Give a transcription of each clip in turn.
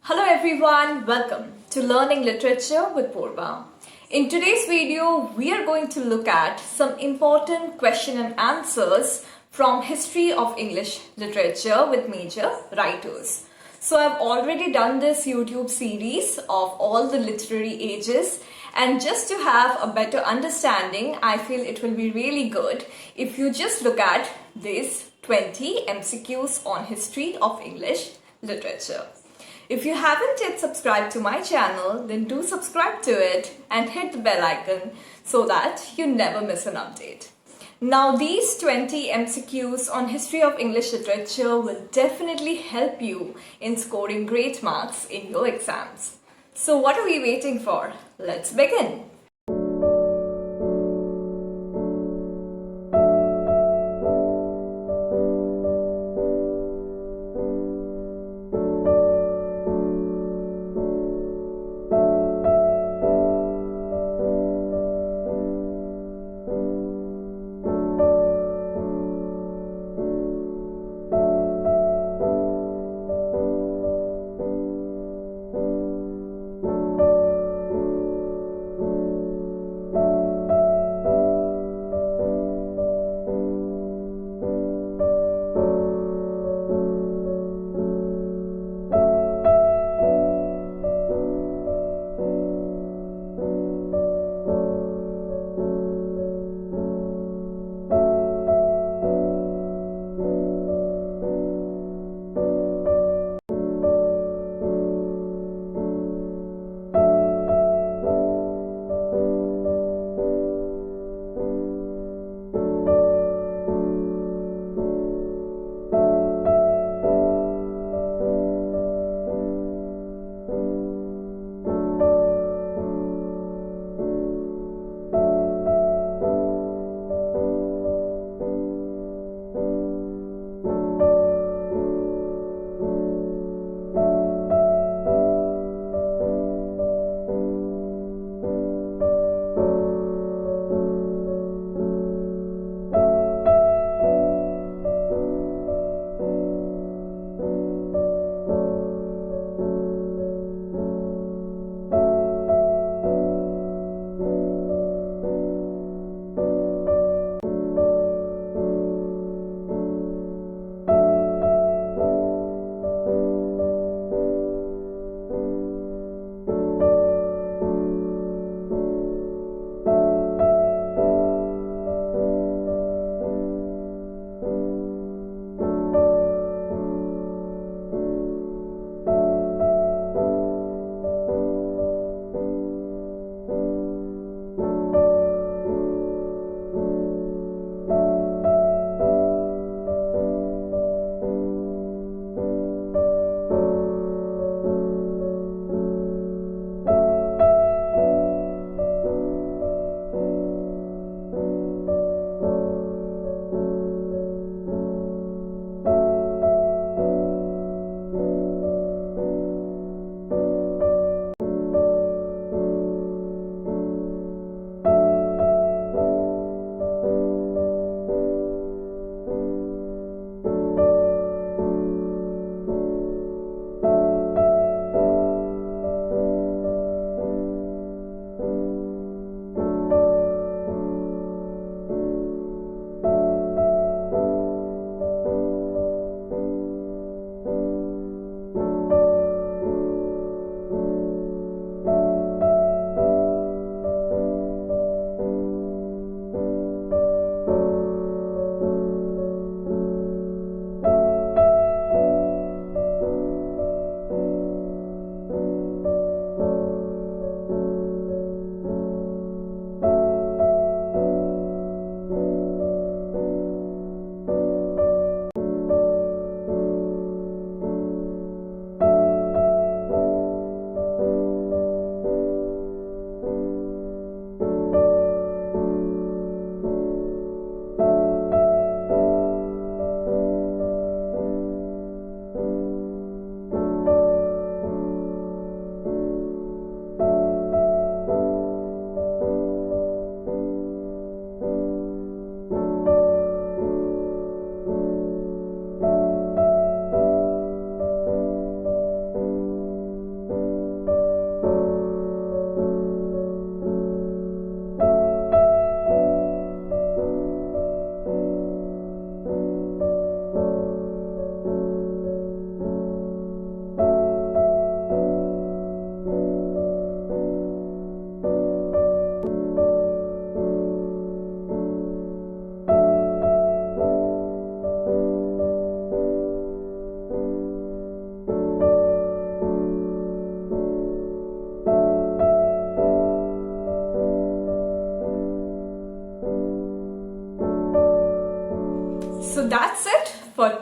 Hello everyone, welcome to Learning Literature with Purba. In today's video, we are going to look at some important question and answers from history of English literature with major writers. So I've already done this YouTube series of all the literary ages, and just to have a better understanding, I feel it will be really good if you just look at these 20 MCQs on history of English literature. If you haven't yet subscribed to my channel, then do subscribe to it and hit the bell icon so that you never miss an update. Now, these 20 MCQs on history of English literature will definitely help you in scoring great marks in your exams. So what are we waiting for? Let's begin.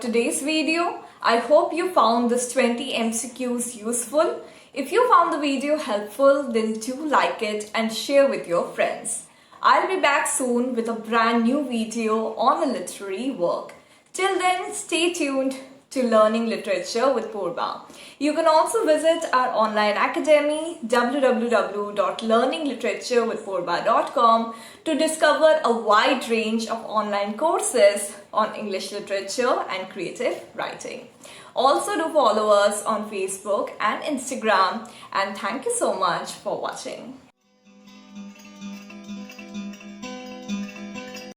today's video. I hope you found this 20 MCQs useful. If you found the video helpful, then do like it and share with your friends. I'll be back soon with a brand new video on a literary work. Till then, stay tuned to Learning Literature with Purba. You can also visit our online academy www.learningliteratureWithPurba.com to discover a wide range of online courses on English literature and creative writing. Also do follow us on Facebook and Instagram, and thank you so much for watching.